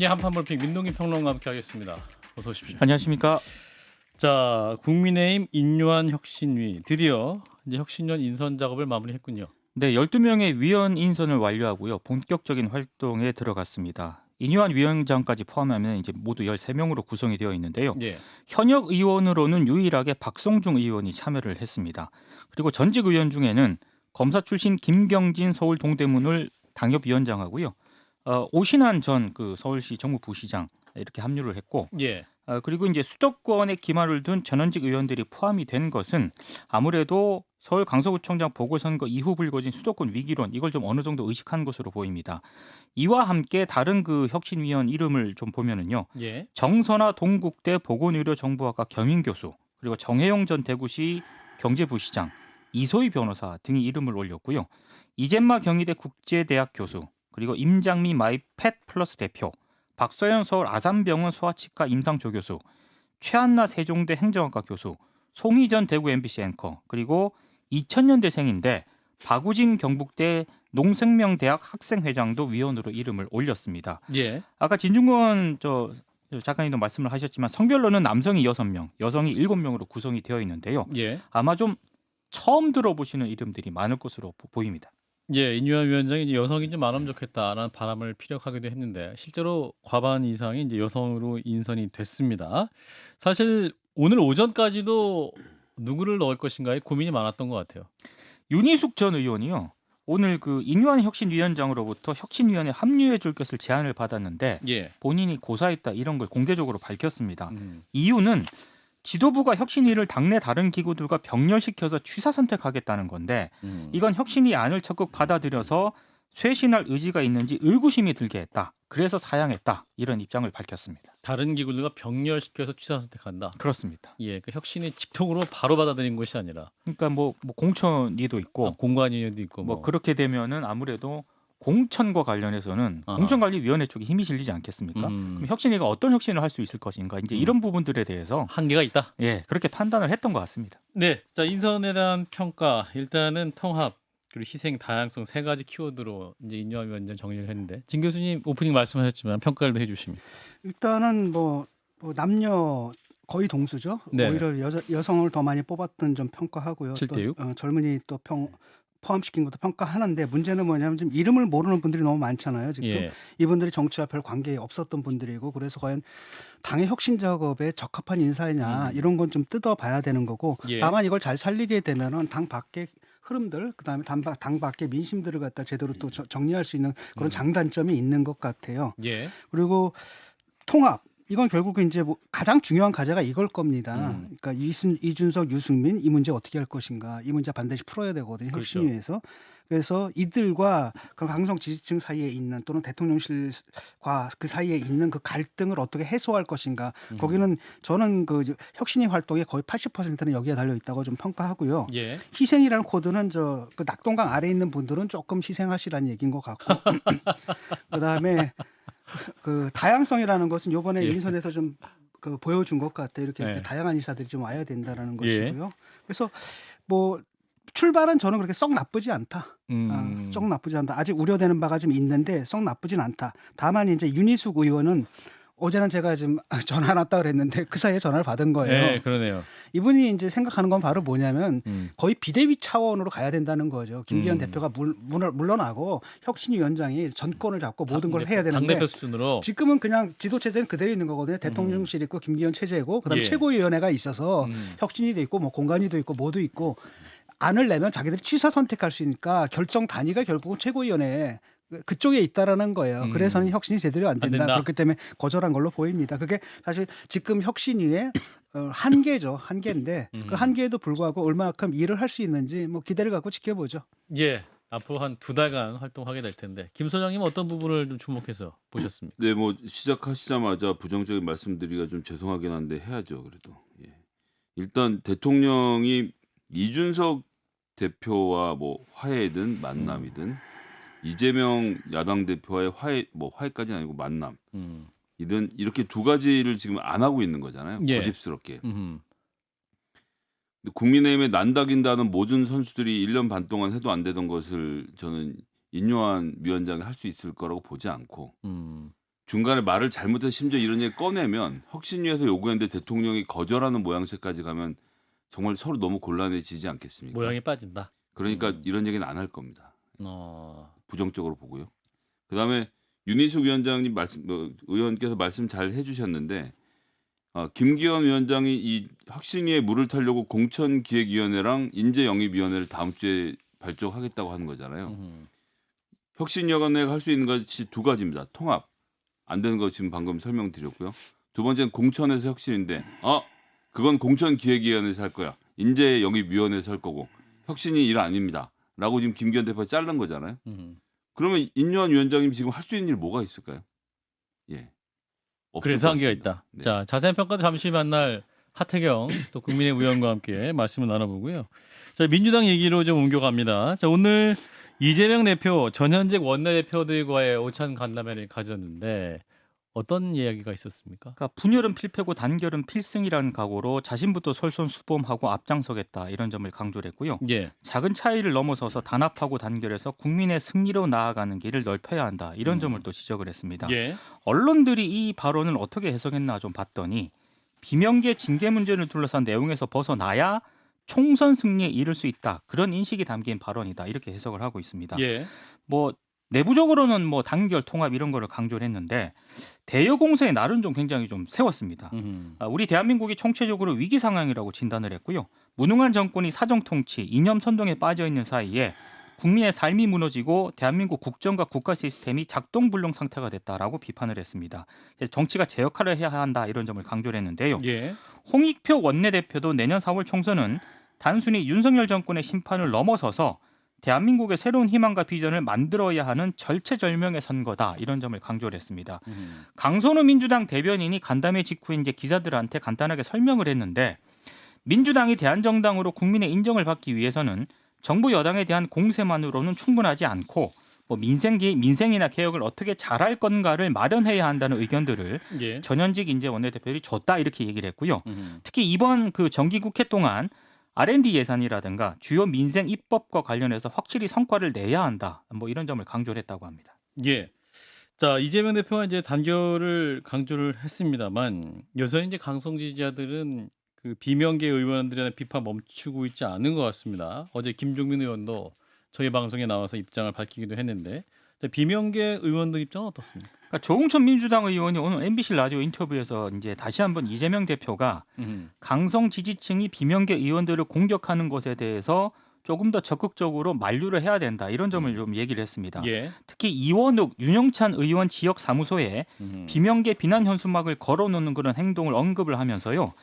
예, 한판불핑 민동기 평론가 함께하겠습니다. 어서 오십시오. 안녕하십니까. 자, 국민의힘 인요한 혁신위 드디어 이제 혁신위원 인선 작업을 마무리했군요. 네, 12명의 위원 인선을 완료하고요. 본격적인 활동에 들어갔습니다. 인요한 위원장까지 포함하면 이제 모두 13명으로 구성이 되어 있는데요. 예, 현역 의원으로는 유일하게 박성중 의원이 참여를 했습니다. 그리고 전직 의원 중에는 검사 출신 김경진 서울 동대문을 당협위원장하고요. 오신환 전 그 서울시 정무부시장 이렇게 합류를 했고, 예, 그리고 이제 수도권에 기말을 둔 전현직 의원들이 포함이 된 것은 아무래도 서울 강서구청장 보궐선거 이후 불거진 수도권 위기론 이걸 좀 어느 정도 의식한 것으로 보입니다. 이와 함께 다른 그 혁신위원 이름을 좀 보면은요. 예, 정선아 동국대 보건의료정보학과 겸임교수, 그리고 정혜용 전 대구시 경제부시장, 이소희 변호사 등이 이름을 올렸고요. 이젠마 경희대 국제대학 교수, 그리고 임장미 마이펫 플러스 대표, 박서연 서울 아산병원 소아치과 임상조교수, 최한나 세종대 행정학과 교수, 송희전 대구 MBC 앵커, 그리고 2000년대생인데 박우진 경북대 농생명대학 학생회장도 위원으로 이름을 올렸습니다. 예, 아까 진중권 작가님도 말씀을 하셨지만 성별로는 남성이 6명, 여성이 7명으로 구성이 되어 있는데요. 예, 아마 좀 처음 들어보시는 이름들이 많을 것으로 보입니다. 예. 인요한 위원장이 이제 여성이 좀 많으면 좋겠다라는 바람을 피력하기도 했는데 실제로 과반 이상이 이제 여성으로 인선이 됐습니다. 사실 오늘 오전까지도 누구를 넣을 것인가에 고민이 많았던 것 같아요. 윤희숙 전 의원이요. 오늘 그 인요한 혁신위원장으로부터 혁신위원회 합류해 줄 것을 제안을 받았는데 예, 본인이 고사했다 이런 걸 공개적으로 밝혔습니다. 음, 이유는 지도부가 혁신위를 당내 다른 기구들과 병렬시켜서 취사 선택하겠다는 건데 이건 혁신위 안을 적극 받아들여서 쇄신할 의지가 있는지 의구심이 들게 했다. 그래서 사양했다. 이런 입장을 밝혔습니다. 다른 기구들과 병렬시켜서 취사 선택한다. 그렇습니다. 예, 그 혁신이 직통으로 바로 받아들인 것이 아니라 그러니까 뭐 공천위도 있고 공관위원도 있고 뭐 그렇게 되면은 아무래도 공천과 관련해서는 아하. 공천관리위원회 쪽에 힘이 실리지 않겠습니까? 그럼 혁신위가 어떤 혁신을 할 수 있을 것인가? 이제 이런 부분들에 대해서 한계가 있다. 그렇게 판단을 했던 것 같습니다. 네, 자 인선에 대한 평가 일단은 통합 그리고 희생 다양성 세 가지 키워드로 이제 인요한 위원장 정리를 했는데 진 교수님 오프닝 말씀하셨지만 평가를 더 해주시면. 일단은 뭐 남녀 거의 동수죠. 네. 오히려 여성을 더 많이 뽑았던 점 평가하고요. 7대6. 또 젊은이 또 포함시킨 것도 평가하는데 문제는 뭐냐면 지금 이름을 모르는 분들이 너무 많잖아요. 지금 예, 이분들이 정치와 별 관계 없었던 분들이고 그래서 과연 당의 혁신 작업에 적합한 인사이냐 이런 건 좀 뜯어봐야 되는 거고 예. 다만 이걸 잘 살리게 되면은 당 밖의 흐름들 그다음에 당 밖의 민심들을 갖다 제대로 또 정리할 수 있는 그런 장단점이 있는 것 같아요. 예, 그리고 통합 이건 결국 이제 뭐 가장 중요한 과제가 이걸 겁니다. 그러니까 이준석, 유승민 이 문제 어떻게 할 것인가 이 문제 반드시 풀어야 되거든요. 그렇죠. 혁신위에서. 그래서 이들과 그 강성 지지층 사이에 있는 또는 대통령실과 그 사이에 있는 그 갈등을 어떻게 해소할 것인가. 거기는 저는 그 혁신위 활동의 거의 80%는 여기에 달려 있다고 좀 평가하고요. 예, 희생이라는 코드는 그 낙동강 아래에 있는 분들은 조금 희생하시라는 얘기인 것 같고 그다음에 그 다양성이라는 것은 이번에 예. 인선에서 좀 그 보여준 것 같아요. 이렇게 네. 다양한 인사들이 좀 와야 된다라는 예. 것이고요. 그래서 뭐 출발은 저는 그렇게 썩 나쁘지 않다. 썩 나쁘지 않다. 아직 우려되는 바가 좀 있는데 썩 나쁘진 않다. 다만 이제 윤희숙 의원은 어제는 제가 지금 전화 왔다 그랬는데 그 사이에 전화를 받은 거예요. 예, 그러네요. 이분이 이제 생각하는 건 바로 뭐냐면 거의 비대위 차원으로 가야 된다는 거죠. 김기현 대표가 물러나고 혁신위원장이 전권을 잡고 모든 걸 해야 되는데 당대표 수준으로 지금은 그냥 지도 체제는 그대로 있는 거거든요. 대통령실 있고 김기현 체제고 그다음에 예. 최고위원회가 있어서 혁신위도 있고 뭐 공관위도 있고 모두 있고 안을 내면 자기들이 취사 선택할 수 있으니까 결정 단위가 결국은 최고위원회 그쪽에 있다라는 거예요. 그래서는 혁신이 제대로 안 된다. 그렇기 때문에 거절한 걸로 보입니다. 그게 사실 지금 혁신위의 한계죠. 한계인데 그 한계에도 불구하고 얼마만큼 일을 할 수 있는지 뭐 기대를 갖고 지켜보죠. 예, 앞으로 한 2달간 활동하게 될 텐데 김 소장님 어떤 부분을 좀 주목해서 보셨습니까? 네, 뭐 시작하시자마자 부정적인 말씀드리기가 좀 죄송하긴 한데 해야죠. 그래도 일단 대통령이 이준석 대표와 뭐 화해든 만남이든 이재명 야당 대표와의 화해까지는 아니고 만남 이든 이렇게 두 가지를 지금 안 하고 있는 거잖아요. 예. 고집스럽게. 국민의힘에 난다긴다는 모든 선수들이 1년 반 동안 해도 안 되던 것을 저는 인요한 위원장이 할 수 있을 거라고 보지 않고 중간에 말을 잘못해서 심지어 이런 얘기 꺼내면 혁신위에서 요구했는데 대통령이 거절하는 모양새까지 가면 정말 서로 너무 곤란해지지 않겠습니까? 모양이 빠진다. 그러니까 이런 얘기는 안 할 겁니다. 어. 부정적으로 보고요. 그다음에 윤희숙 위원장님 의원께서 말씀 잘 해주셨는데 김기현 위원장이 이 혁신위에 물을 타려고 공천기획위원회랑 인재영입위원회를 다음 주에 발족하겠다고 하는 거잖아요. 혁신위원회가 할 수 있는 것이 두 가지입니다. 통합 안 되는 거 지금 방금 설명드렸고요. 두 번째는 공천에서 혁신인데 그건 공천기획위원회에서 할 거야. 인재영입위원회에서 할 거고 혁신이 일 아닙니다. 라고 지금 김기현 대표가 자른 거잖아요. 그러면 인요한 위원장님이 지금 할 수 있는 일 뭐가 있을까요? 예. 없을 그래서 것 한계가 같습니다. 있다. 네. 자, 자세한 평가 잠시 만날 하태경 또 국민의 의원과 함께 말씀을 나눠보고요. 자, 민주당 얘기로 좀 옮겨갑니다. 자, 오늘 이재명 대표 전현직 원내대표들과의 오찬 간담회를 가졌는데 어떤 이야기가 있었습니까? 그러니까 분열은 필패고 단결은 필승이라는 각오로 자신부터 솔선수범하고 앞장서겠다 이런 점을 강조를 했고요. 예. 작은 차이를 넘어서서 단합하고 단결해서 국민의 승리로 나아가는 길을 넓혀야 한다 이런 점을 또 지적을 했습니다. 예. 언론들이 이 발언을 어떻게 해석했나 좀 봤더니 비명계 징계 문제를 둘러싼 내용에서 벗어나야 총선 승리에 이를 수 있다 그런 인식이 담긴 발언이다 이렇게 해석을 하고 있습니다. 예. 뭐 내부적으로는 뭐 단결 통합 이런 거를 강조를 했는데 대여 공세의 날은 좀 굉장히 좀 세웠습니다. 우리 대한민국이 총체적으로 위기 상황이라고 진단을 했고요. 무능한 정권이 사정 통치, 이념 선동에 빠져 있는 사이에 국민의 삶이 무너지고 대한민국 국정과 국가 시스템이 작동불능 상태가 됐다라고 비판을 했습니다. 그래서 정치가 제 역할을 해야 한다 이런 점을 강조를 했는데요. 예. 홍익표 원내대표도 내년 4월 총선은 단순히 윤석열 정권의 심판을 넘어서서 대한민국의 새로운 희망과 비전을 만들어야 하는 절체절명의 선거다 이런 점을 강조를 했습니다. 강선우 민주당 대변인이 간담회 직후에 이제 기자들한테 간단하게 설명을 했는데 민주당이 대한정당으로 국민의 인정을 받기 위해서는 정부 여당에 대한 공세만으로는 충분하지 않고 뭐 민생이나 개혁을 어떻게 잘할 건가를 마련해야 한다는 의견들을 예. 전현직 인재 원내대표들이 줬다 이렇게 얘기를 했고요. 특히 이번 그 정기국회 동안 R&D 예산이라든가 주요 민생 입법과 관련해서 확실히 성과를 내야 한다. 뭐 이런 점을 강조를 했다고 합니다. 예. 자, 이재명 대표가 이제 단결을 강조를 했습니다만 여전히 이제 강성 지지자들은 그 비명계 의원들에 대한 비판 멈추고 있지 않은 것 같습니다. 어제 김종민 의원도 저희 방송에 나와서 입장을 밝히기도 했는데 비명계 의원들 입장은 어떻습니까? 그러니까 조응천 민주당 의원이 오늘 MBC 라디오 인터뷰에서 이제 다시 한번 이재명 대표가 강성 지지층이 비명계 의원들을 공격하는 것에 대해서 조금 더 적극적으로 만류를 해야 된다 이런 점을 좀 얘기를 했습니다. 예. 특히 이원욱, 윤영찬 의원 지역 사무소에 비명계 비난 현수막을 걸어놓는 그런 행동을 언급을 하면서요.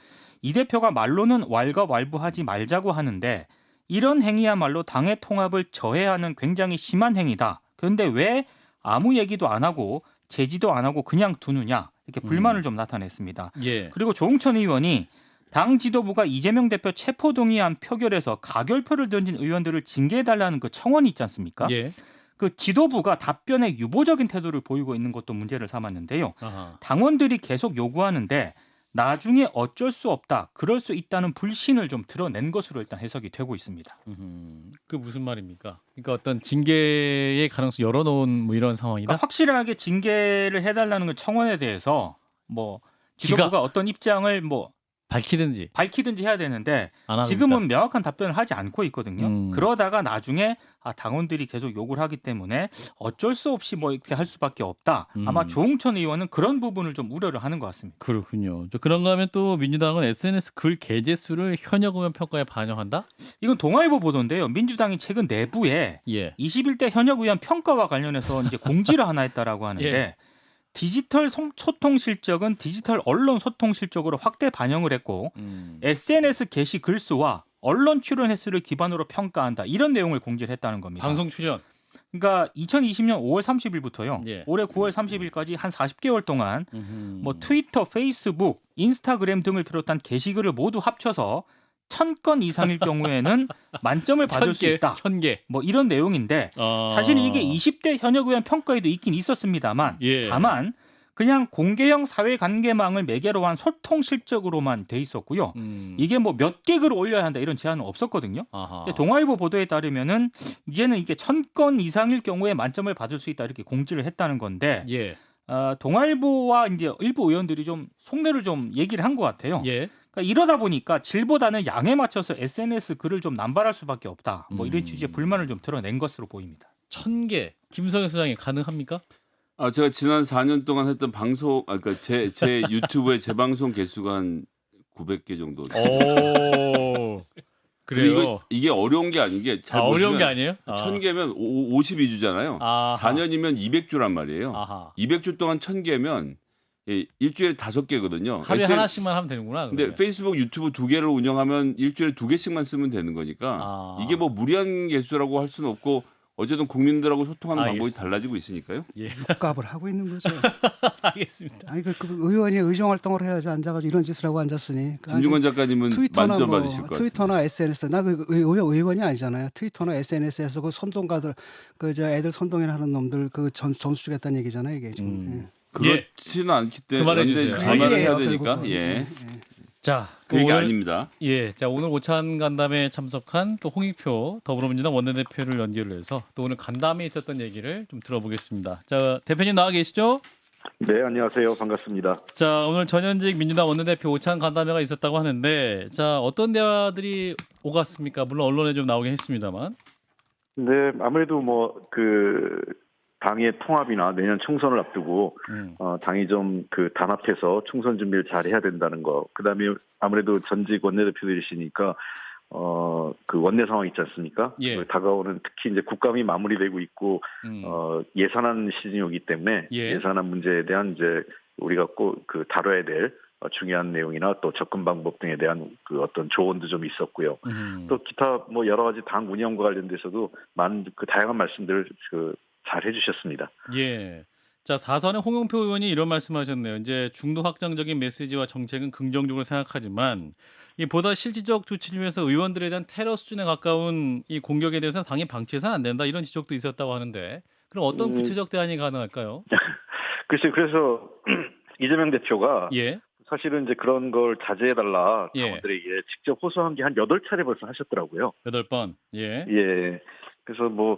이 대표가 말로는 왈가왈부하지 말자고 하는데 이런 행위야말로 당의 통합을 저해하는 굉장히 심한 행위다. 그런데 왜 아무 얘기도 안 하고 제지도 안 하고 그냥 두느냐 이렇게 불만을 좀 나타냈습니다. 예. 그리고 조응천 의원이 당 지도부가 이재명 대표 체포동의안 표결에서 가결표를 던진 의원들을 징계해달라는 그 청원이 있지 않습니까? 예. 그 지도부가 답변에 유보적인 태도를 보이고 있는 것도 문제를 삼았는데요. 아하. 당원들이 계속 요구하는데 나중에 어쩔 수 없다. 그럴 수 있다는 불신을 좀 드러낸 것으로 일단 해석이 되고 있습니다. 그 무슨 말입니까? 그러니까 어떤 징계의 가능성 열어놓은 뭐 이런 상황이다. 그러니까 확실하게 징계를 해달라는 그 청원에 대해서 뭐 지도부가 어떤 입장을 뭐 밝히든지 해야 되는데 안 하고 지금은 있다. 명확한 답변을 하지 않고 있거든요. 그러다가 나중에 당원들이 계속 요구를 하기 때문에 어쩔 수 없이 뭐 이렇게 할 수밖에 없다. 아마 조응천 의원은 그런 부분을 좀 우려를 하는 것 같습니다. 그렇군요. 그런가 하면 또 민주당은 SNS 글 게재 수를 현역 의원 평가에 반영한다? 이건 동아일보 보도인데요. 민주당이 최근 내부에 예. 21대 현역 의원 평가와 관련해서 이제 공지를 하나 했다라고 하는데 예. 디지털 소통 실적은 디지털 언론 소통 실적으로 확대 반영을 했고 SNS 게시 글수와 언론 출연 횟수를 기반으로 평가한다. 이런 내용을 공지를 했다는 겁니다. 방송 출연. 그러니까 2020년 5월 30일부터요. 예. 올해 9월 30일까지 한 40개월 동안 뭐 트위터, 페이스북, 인스타그램 등을 비롯한 게시글을 모두 합쳐서 1000건 이상일 경우에는 만점을 받을 수 있다. 1000개. 뭐 이런 내용인데 사실 이게 20대 현역 의원 평가에도 있긴 있었습니다만 예. 다만 그냥 공개형 사회관계망을 매개로 한 소통 실적으로만 돼 있었고요. 이게 뭐 몇 개 글을 올려야 한다 이런 제한은 없었거든요. 근데 동아일보 보도에 따르면은 이제는 이게 1000건 이상일 경우에 만점을 받을 수 있다 이렇게 공지를 했다는 건데 예. 동아일보와 이제 일부 의원들이 좀 속내를 좀 얘기를 한 것 같아요. 예. 그러니까 이러다 보니까 질보다는 양에 맞춰서 SNS 글을 좀 남발할 수밖에 없다. 뭐 이런 취지의 불만을 좀 드러낸 것으로 보입니다. 1000개 김성현 소장이 가능합니까? 제가 지난 4년 동안 했던 방송, 그러니까 제 유튜브의 재방송 개수가 한 900개 정도. 오. 근데 그래요. 이게 어려운 게 아닌 게 잘 어려운 게 보시면 아니에요? 1000개면 52주잖아요. 아하. 4년이면 200주란 말이에요. 아하. 200주 동안 1000개면 일주일에 5개거든요. 하루에 하나씩만 하면 되는구나. 근데 그러면. 페이스북, 유튜브 2개를 운영하면 일주일에 2개씩만 쓰면 되는 거니까 아. 이게 뭐 무리한 개수라고 할 수는 없고 어쨌든 국민들하고 소통하는 방법이 알겠습니다. 달라지고 있으니까요. 예. 값을 하고 있는 거죠. 알겠습니다. 아니 그 의원이 의정 활동을 해야지 앉아가지고 이런 짓을 하고 앉았으니. 진중권 작가님은 트위터나 만점 뭐 받으실 것 같아요. 트위터나 SNS 나 그 의원이 아니잖아요. 트위터나 SNS에서 그 선동가들 그 저 애들 선동이나 하는 놈들 그 점수 주겠다는 얘기잖아요. 이게 지금. 그렇지는 않기 때문에 그만해 주세요. 전화를 해야 얘기예요, 되니까. 결국은. 예. 자, 그 얘기 오늘 아닙니다. 예, 자 오늘 오찬 간담회에 참석한 또 홍익표 더불어민주당 원내대표를 연결을 해서 또 오늘 간담회에 있었던 얘기를 좀 들어보겠습니다. 자, 대표님 나와 계시죠? 네, 안녕하세요. 반갑습니다. 자, 오늘 전현직 민주당 원내대표 오찬 간담회가 있었다고 하는데, 자 어떤 대화들이 오갔습니까? 물론 언론에 좀 나오긴 했습니다만. 네, 아무래도 뭐 그 당의 통합이나 내년 총선을 앞두고 당이 좀 그 단합해서 총선 준비를 잘 해야 된다는 거. 그다음에 아무래도 전직 원내대표들이시니까 그 원내 상황 있지 않습니까? 예. 다가오는 특히 이제 국감이 마무리되고 있고 예산안 시즌이기 때문에 예. 예산안 문제에 대한 이제 우리가 꼭 그 다뤄야 될 중요한 내용이나 또 접근 방법 등에 대한 그 어떤 조언도 좀 있었고요. 또 기타 뭐 여러 가지 당 운영과 관련돼서도 많은 그 다양한 말씀들을 잘 해주셨습니다. 예. 자, 4선의 홍영표 의원이 이런 말씀하셨네요. 이제 중도 확장적인 메시지와 정책은 긍정적으로 생각하지만 이 보다 실질적 조치를 위해서 의원들에 대한 테러 수준에 가까운 이 공격에 대해서는 당연히 방치해서는 안 된다. 이런 지적도 있었다고 하는데 그럼 어떤 구체적 대안이 가능할까요? 글쎄요. 그래서 이재명 대표가 예. 사실은 이제 그런 걸 자제해달라 예. 당원들에게 직접 호소한 게 한 8차례 벌써 하셨더라고요. 8번. 예. 예. 그래서 뭐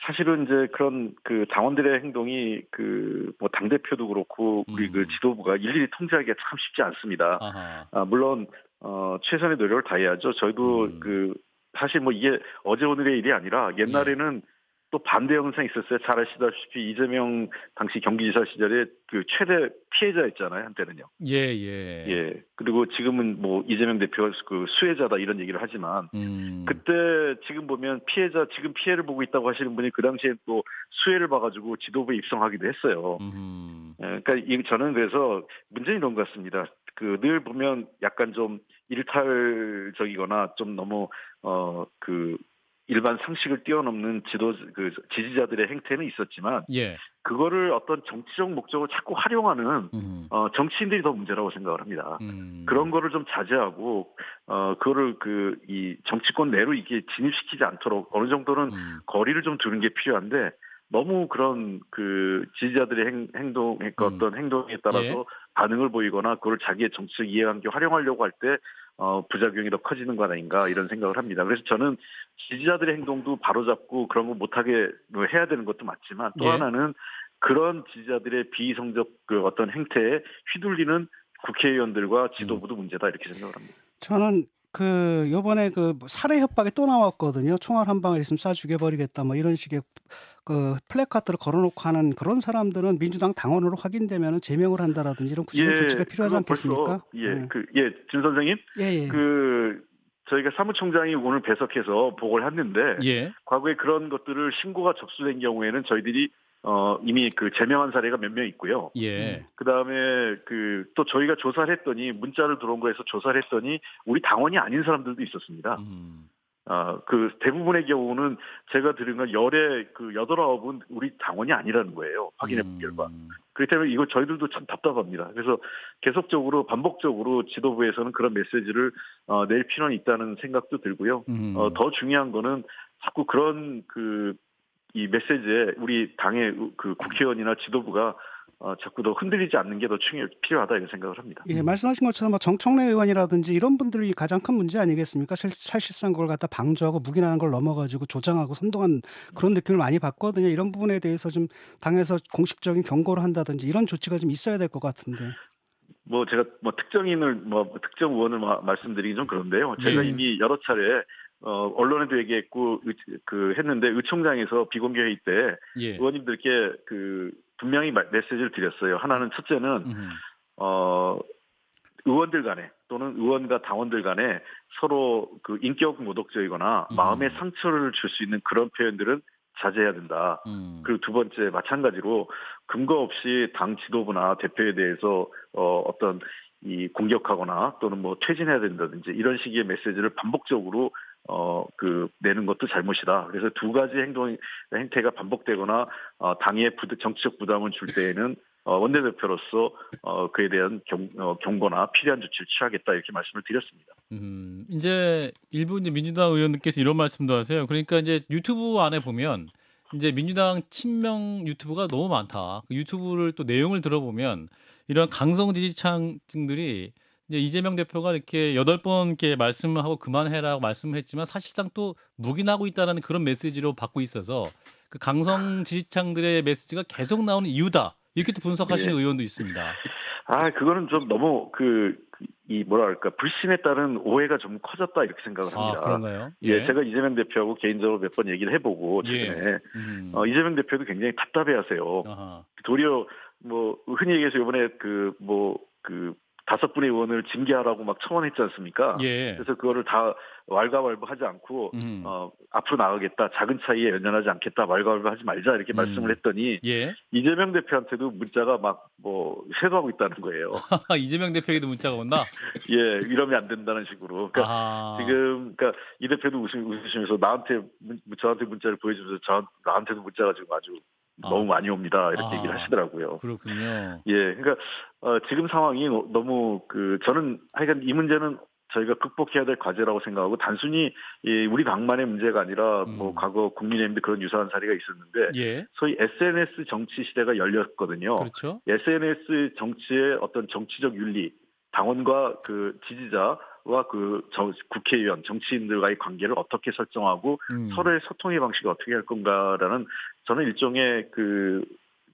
사실은 이제 그런 그 당원들의 행동이 그 뭐 당대표도 그렇고 우리 그 지도부가 일일이 통제하기가 참 쉽지 않습니다. 아하. 물론 최선의 노력을 다해야죠. 저희도 그 사실 뭐 이게 어제 오늘의 일이 아니라 옛날에는 또 반대 현상이 있었어요. 잘 아시다시피 이재명 당시 경기지사 시절에 그 최대 피해자였잖아요. 한때는요. 예. 그리고 지금은 뭐 이재명 대표가 그 수혜자다 이런 얘기를 하지만 그때 지금 보면 지금 피해를 보고 있다고 하시는 분이 그 당시에 또 수혜를 봐가지고 지도부에 입성하기도 했어요. 그러니까 저는 그래서 문제는 이런 것 같습니다. 그 늘 보면 약간 좀 일탈적이거나 좀 너무 그 일반 상식을 뛰어넘는 지지자들의 행태는 있었지만 예. 그거를 어떤 정치적 목적으로 자꾸 활용하는 정치인들이 더 문제라고 생각을 합니다. 그런 거를 좀 자제하고 그거를 이 정치권 내로 이게 진입시키지 않도록 어느 정도는 거리를 좀 두는 게 필요한데 너무 그런 그 지지자들의 어떤 행동에 따라서 반응을 보이거나 그걸 자기의 정치적 이해관계 활용하려고 할 때 부작용이 더 커지는 거 아닌가 이런 생각을 합니다. 그래서 저는 지지자들의 행동도 바로잡고 그런 거 못하게 해야 되는 것도 맞지만 또 하나는 그런 지지자들의 비이성적 그 어떤 행태에 휘둘리는 국회의원들과 지도부도 문제다 이렇게 생각을 합니다. 저는 그 요번에 그 살해 협박이 또 나왔거든요. 총알 한 방울 있으면 쏴 죽여버리겠다 뭐 이런 식의 그 플래카드를 걸어놓고 하는 그런 사람들은 민주당 당원으로 확인되면 제명을 한다라든지 이런 구체적 조치가 필요하지 않겠습니까? 진 선생님. 예. 저희가 사무총장이 오늘 배석해서 보고를 했는데 과거에 그런 것들을 신고가 접수된 경우에는 저희들이 이미 그 제명한 사례가 몇 명 있고요. 그다음에 또 저희가 조사를 했더니 문자를 들어온 거에서 조사를 했더니 우리 당원이 아닌 사람들도 있었습니다. 그 대부분의 경우는 제가 들은 건 열의 그 8, 9은 우리 당원이 아니라는 거예요. 확인해 본 결과. 그렇기 때문에 이거 저희들도 참 답답합니다. 그래서 계속적으로 반복적으로 지도부에서는 그런 메시지를 낼 필요는 있다는 생각도 들고요. 더 중요한 거는 자꾸 그런 이 메시지에 우리 당의 그 국회의원이나 지도부가 자꾸 더 흔들리지 않는 게 더 필요하다 이런 생각을 합니다. 예, 말씀하신 것처럼 뭐 정청래 의원이라든지 이런 분들이 가장 큰 문제 아니겠습니까? 사실상 그걸 갖다 방조하고 묵인하는 걸 넘어가지고 조장하고 선동한 그런 느낌을 많이 받거든요. 이런 부분에 대해서 좀 당에서 공식적인 경고를 한다든지 이런 조치가 좀 있어야 될 것 같은데. 뭐 제가 뭐 특정인을 특정 의원을 말씀드리기 좀 그런데요. 제가 예. 이미 여러 차례 언론에도 얘기했고 했는데 의총장에서 비공개회의 때 예. 의원님들께 분명히 메시지를 드렸어요. 하나는 첫째는 의원들 간에 또는 의원과 당원들 간에 서로 인격 모독적이거나 마음의 상처를 줄 수 있는 그런 표현들은 자제해야 된다. 그리고 두 번째 마찬가지로 근거 없이 당 지도부나 대표에 대해서 어떤 공격하거나 또는 뭐 퇴진해야 된다든지 이런 식의 메시지를 반복적으로 내는 것도 잘못이다. 그래서 두 가지 행태가 반복되거나 당의 정치적 부담을 줄 때에는 원내대표로서 그에 대한 경고나 필요한 조치를 취하겠다 이렇게 말씀을 드렸습니다. 이제 일부 이제 민주당 의원님께서 이런 말씀도 하세요. 그러니까 이제 유튜브 안에 보면 이제 민주당 친명 유튜브가 너무 많다. 그 유튜브를 또 내용을 들어보면 이런 강성 지지층들이 이제 이재명 대표가 이렇게 8번 이렇게 말씀을 하고 그만해라고 말씀을 했지만 사실상 또 묵인하고 있다는 그런 메시지로 받고 있어서 그 강성 지지층들의 메시지가 계속 나오는 이유다. 이렇게 또 분석하시는 예. 의원도 있습니다. 그거는 좀 너무 뭐랄까 불신에 따른 오해가 좀 커졌다 이렇게 생각을 합니다. 그런가요? 예, 제가 이재명 대표하고 개인적으로 몇 번 얘기를 해보고 최근에 이재명 대표도 굉장히 답답해하세요. 도리어 뭐 흔히 얘기해서 이번에 5분의 의원을 징계하라고 막 청원했지 않습니까? 예. 그래서 그거를 다 왈가왈부하지 않고 앞으로 나가겠다, 작은 차이에 연연하지 않겠다, 왈가왈부하지 말자 이렇게 말씀을 했더니 예. 이재명 대표한테도 문자가 막 쇄도하고 있다는 거예요. 이재명 대표에게도 문자가 온다. 예, 이러면 안 된다는 식으로. 그러니까 지금 이 대표도 웃으시면서 저한테 문자를 보여주면서 나한테도 문자가 지금 아주 너무 많이 옵니다. 이렇게 얘기를 하시더라고요. 그렇군요. 예, 그러니까 지금 상황이 너무 저는 하여간 이 문제는 저희가 극복해야 될 과제라고 생각하고 단순히 우리 당만의 문제가 아니라 뭐 과거 국민의힘도 그런 유사한 사례가 있었는데 예. 소위 SNS 정치 시대가 열렸거든요. 그렇죠. SNS 정치의 어떤 정치적 윤리, 당원과 지지자와 국회의원, 정치인들과의 관계를 어떻게 설정하고 서로의 소통의 방식을 어떻게 할 건가라는 저는 일종의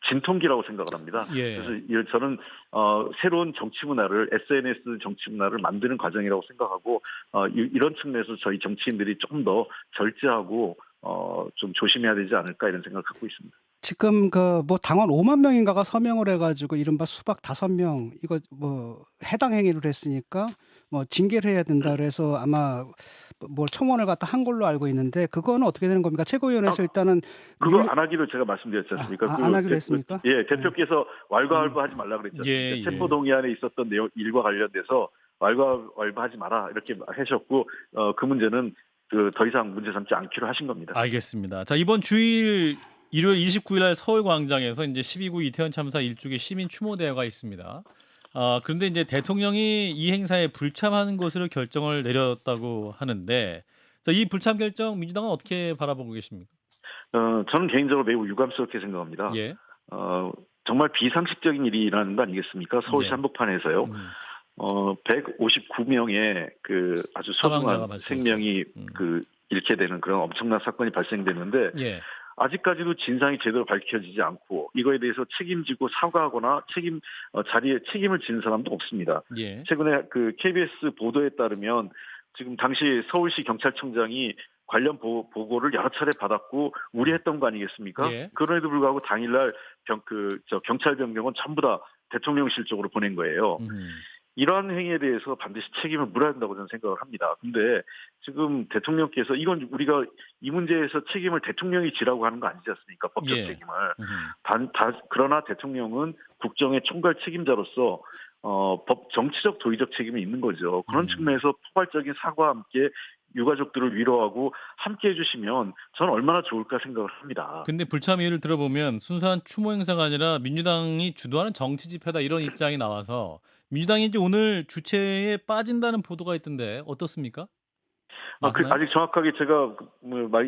진통기라고 생각을 합니다. 예. 그래서 저는 새로운 정치 문화를 SNS 정치 문화를 만드는 과정이라고 생각하고 이런 측면에서 저희 정치인들이 조금 더 절제하고 좀 조심해야 되지 않을까 이런 생각을 갖고 있습니다. 지금 뭐 당원 5만 명인가가 서명을 해가지고 이른바 수박 5명 이거 뭐 해당 행위를 했으니까 뭐 징계를 해야 된다 그래서 아마 뭘 청원을 갖다 한 걸로 알고 있는데 그거는 어떻게 되는 겁니까? 최고위원회에서 일단은 그거 안 하기로 제가 말씀드렸지 않습니까? 안 하기로 했습니까? 예, 대표께서 왈가왈부하지 말라 그랬지 않습니까? 체포 동의안에 있었던 내용 일과 관련돼서 왈가왈부하지 마라 이렇게 하셨고 그 문제는 더 이상 문제 삼지 않기로 하신 겁니다. 알겠습니다. 자, 이번 주일 일요일 29일 날 서울광장에서 이제 12구 이태원 참사 일주기 시민 추모 대회가 있습니다. 그런데 이제 대통령이 이 행사에 불참하는 것으로 결정을 내렸다고 하는데, 자, 이 불참 결정 민주당은 어떻게 바라보고 계십니까? 저는 개인적으로 매우 유감스럽게 생각합니다. 예. 정말 비상식적인 일이 일어나는 거 아니겠습니까? 서울시 한복판에서요. 159명의 아주 소중한 생명이 잃게 되는 그런 엄청난 사건이 발생됐는데 예. 아직까지도 진상이 제대로 밝혀지지 않고 이거에 대해서 책임지고 사과하거나 자리에 책임을 지는 사람도 없습니다. 예. 최근에 KBS 보도에 따르면 지금 당시 서울시 경찰청장이 관련 보고를 여러 차례 받았고 우려했던 거 아니겠습니까? 예. 그럼에도 불구하고 당일날 경찰 변경은 전부 다 대통령실 쪽으로 보낸 거예요. 이러한 행위에 대해서 반드시 책임을 물어야 한다고 저는 생각을 합니다. 근데 지금 대통령께서 이건 우리가 이 문제에서 책임을 대통령이 지라고 하는 거 아니지 않습니까? 법적 책임을. 그러나 대통령은 국정의 총괄 책임자로서 정치적 도의적 책임이 있는 거죠. 그런 측면에서 포괄적인 사과와 함께 유가족들을 위로하고 함께 해주시면 저는 얼마나 좋을까 생각을 합니다. 근데 불참 이유를 들어보면 순수한 추모 행사가 아니라 민주당이 주도하는 정치 집회다 이런 입장이 나와서 민주당이 이제 오늘 주최에 빠진다는 보도가 있던데 어떻습니까? 맞나요? 아직 정확하게 제가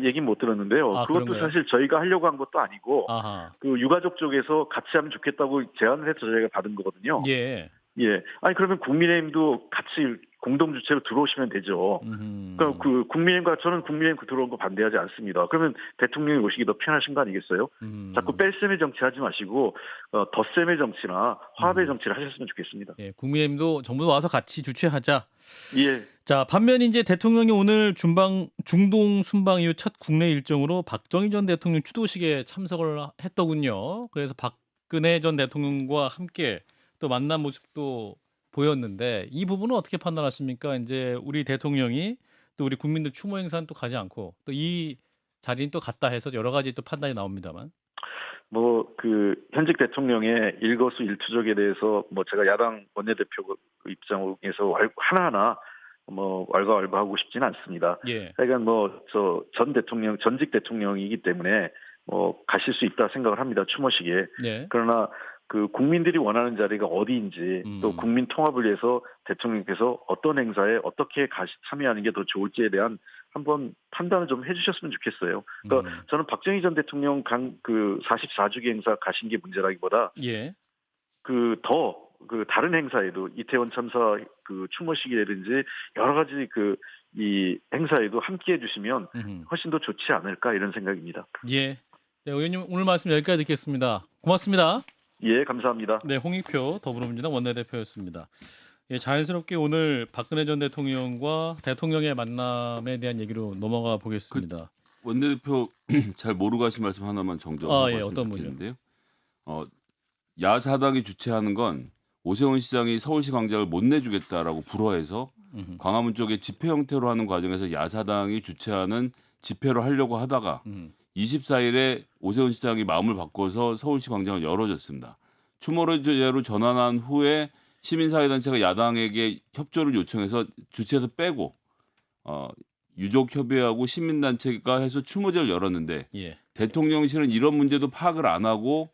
얘기는 못 들었는데요. 아, 그것도 그런가요? 사실 저희가 하려고 한 것도 아니고 아하. 그 유가족 쪽에서 같이 하면 좋겠다고 제안을 해서 저희가 받은 거거든요. 예. 예. 아니 그러면 국민의힘도 같이 공동 주체로 들어오시면 되죠. 그러니까 그 국민의힘과 저는 국민의힘 들어온 거 반대하지 않습니다. 그러면 대통령이 오시기 더 편하신 거 아니겠어요? 자꾸 뺄셈의 정치하지 마시고 덧셈의 정치나 화합의 정치를 하셨으면 좋겠습니다. 예, 국민의힘도 정부 와서 같이 주최하자. 예. 자, 반면 이제 대통령이 오늘 중동 순방 이후 첫 국내 일정으로 박정희 전 대통령 추도식에 참석을 했더군요. 그래서 박근혜 전 대통령과 함께 또 만난 모습도 보였는데 이 부분은 어떻게 판단하십니까? 이제 우리 대통령이 또 우리 국민들 추모 행사는 또 가지 않고 또 이 자리는 또 갔다 해서 여러 가지 또 판단이 나옵니다만. 그 현직 대통령의 일거수일투족에 대해서 제가 야당 원내대표 입장에서 하나하나 왈가왈부하고 싶지는 않습니다. 예. 하여간 전직 대통령이기 때문에 가실 수 있다 생각을 합니다. 추모식에. 네. 그러나 그 국민들이 원하는 자리가 어디인지 또 국민 통합을 위해서 대통령께서 어떤 행사에 어떻게 참여하는 게 더 좋을지에 대한 한번 판단을 좀 해주셨으면 좋겠어요. 그러니까 저는 박정희 전 대통령 그 44주기 행사 가신 게 문제라기보다 예. 그 다른 행사에도 이태원 참사 그 추모식이라든지 여러 가지 이 행사에도 함께 해주시면 훨씬 더 좋지 않을까 이런 생각입니다. 예. 네, 의원님 오늘 말씀 여기까지 듣겠습니다. 고맙습니다. 예, 감사합니다. 네, 홍익표 더불어민주당 원내대표였습니다. 예, 자연스럽게 오늘 박근혜 전 대통령과 대통령의 만남에 대한 얘기로 넘어가 보겠습니다. 원내대표 잘 모르고 하신 말씀 하나만 정정하고 예, 어떤 분이요? 말씀드리는데요. 야사당이 주최하는 건 오세훈 시장이 서울시 광장을 못 내주겠다라고 불허해서 광화문 쪽에 집회 형태로 하는 과정에서 야사당이 주최하는 집회로 하려고 하다가 24일에 오세훈 시장이 마음을 바꿔서 서울시 광장을 열어줬습니다. 추모제로 전환한 후에 시민사회단체가 야당에게 협조를 요청해서 주최해서 빼고 유족협의회하고 시민단체가 해서 추모제를 열었는데 예. 대통령실은 이런 문제도 파악을 안 하고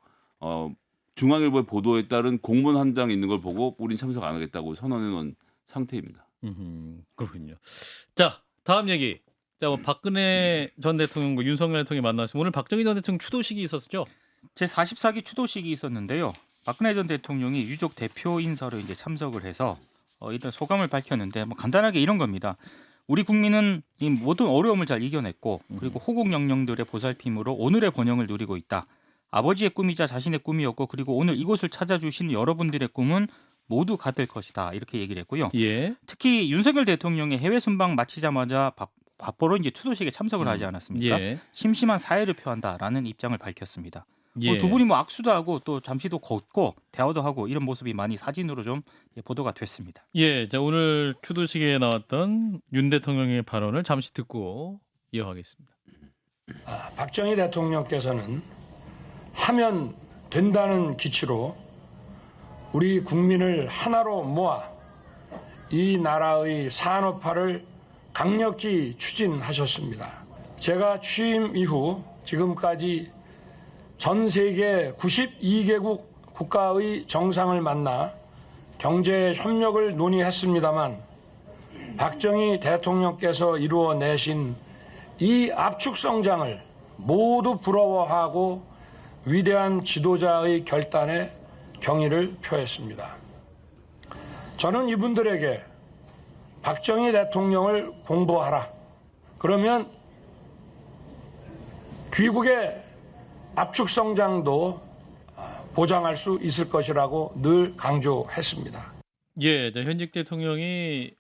중앙일보의 보도에 따른 공문 한 장 있는 걸 보고 우린 참석 안 하겠다고 선언해 놓은 상태입니다. 그렇군요. 자, 다음 얘기. 자, 박근혜 전 대통령과 윤석열 대통령이 만났습니다. 오늘 박정희 전 대통령 추도식이 있었죠? 제44기 추도식이 있었는데요. 박근혜 전 대통령이 유족 대표 인사로 이제 참석을 해서 일단 소감을 밝혔는데 간단하게 이런 겁니다. 우리 국민은 이 모든 어려움을 잘 이겨냈고 그리고 호국 영령들의 보살핌으로 오늘의 번영을 누리고 있다. 아버지의 꿈이자 자신의 꿈이었고 그리고 오늘 이곳을 찾아주신 여러분들의 꿈은 모두 같을 것이다. 이렇게 얘기를 했고요. 예. 특히 윤석열 대통령의 해외 순방 마치자마자 바로 이제 추도식에 참석을 하지 않았습니까? 예. 심심한 사의를 표한다라는 입장을 밝혔습니다. 예. 두 분이 악수도 하고 또 잠시도 걷고 대화도 하고 이런 모습이 많이 사진으로 좀 보도가 됐습니다. 예, 자 오늘 추도식에 나왔던 윤 대통령의 발언을 잠시 듣고 이어가겠습니다. 박정희 대통령께서는 하면 된다는 기치로 우리 국민을 하나로 모아 이 나라의 산업화를 강력히 추진하셨습니다. 제가 취임 이후 지금까지 전 세계 92개국 국가의 정상을 만나 경제 협력을 논의했습니다만 박정희 대통령께서 이루어내신 이 압축 성장을 모두 부러워하고 위대한 지도자의 결단에 경의를 표했습니다. 저는 이분들에게 박정희 대통령을 공부하라. 그러면 귀국의 압축 성장도 보장할 수 있을 것이라고 늘 강조했습니다. 예, 현직 대통령이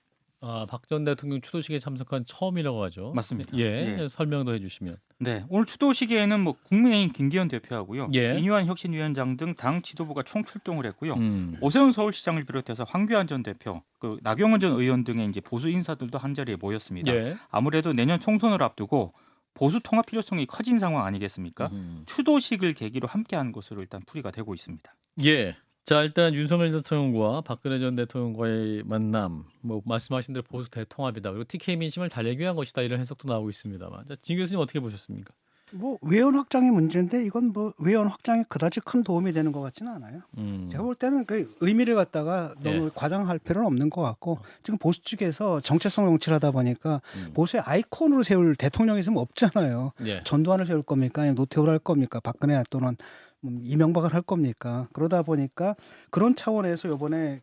박 전 대통령 추도식에 참석한 처음이라고 하죠. 맞습니다. 예, 설명도 해주시면. 네, 오늘 추도식에는 국민의힘 김기현 대표하고요, 예. 이뉴한 혁신위원장 등 당 지도부가 총 출동을 했고요. 오세훈 서울시장을 비롯해서 황교안 전 대표, 나경원 전 의원 등의 이제 보수 인사들도 한 자리에 모였습니다. 예. 아무래도 내년 총선을 앞두고 보수 통합 필요성이 커진 상황 아니겠습니까? 추도식을 계기로 함께한 것으로 일단 풀이가 되고 있습니다. 예. 자, 일단 윤석열 대통령과 박근혜 전 대통령과의 만남, 말씀하신 대로 보수 대통합이다. 그리고 TK 민심을 달래기 위한 것이다. 이런 해석도 나오고 있습니다. 자, 진 교수님 어떻게 보셨습니까? 뭐 외연 확장이 문제인데 이건 뭐 외연 확장이 그다지 큰 도움이 되는 것 같지는 않아요. 제가 볼 때는 그 의미를 갖다가 너무 예. 과장할 필요는 없는 것 같고 지금 보수 측에서 정체성 정치를 하다 보니까 보수의 아이콘으로 세울 대통령이 있으면 없잖아요. 예. 전두환을 세울 겁니까? 아니면 노태우를 할 겁니까? 박근혜 또는 이명박을 할 겁니까? 그러다 보니까 그런 차원에서 이번에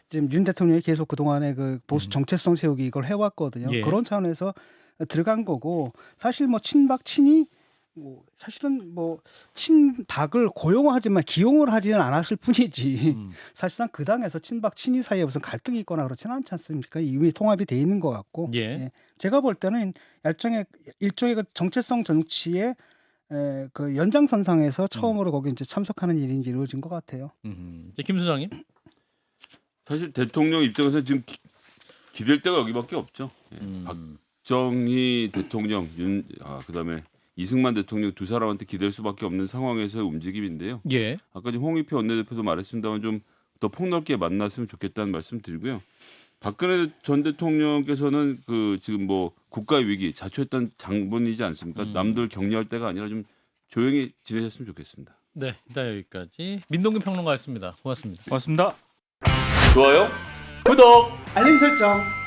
지금 윤 대통령이 계속 그동안에 그 보수 정체성 세우기 이걸 해왔거든요. 예. 그런 차원에서 들어간 거고 사실 뭐 친박 친이 뭐 사실은 뭐 친박을 고용하지만 기용을 하지는 않았을 뿐이지 사실상 그 당에서 친박 친이 사이에 무슨 갈등이 있거나 그렇지는 않지 않습니까? 이미 통합이 돼 있는 것 같고 예. 제가 볼 때는 일종의 그 정체성 정치의 그 연장선상에서 처음으로 거기 이제 참석하는 일이 이제 이루어진 것 같아요. 이제 김 소장님. 사실 대통령 입장에서 지금 기댈 데가 여기밖에 없죠. 예. 박정희 대통령, 그다음에 이승만 대통령 두 사람한테 기댈 수밖에 없는 상황에서의 움직임인데요. 예. 아까 지금 홍익표 원내대표도 말했습니다만 좀 더 폭넓게 만났으면 좋겠다는 말씀 드리고요. 박근혜 전 대통령께서는 그 지금 뭐 국가의 위기 자초했던 장본이지 않습니까? 남들 격려할 때가 아니라 좀 조용히 지내셨으면 좋겠습니다. 네, 일단 여기까지 민동균 평론가였습니다. 고맙습니다. 고맙습니다. 좋아요. 구독. 알림 설정.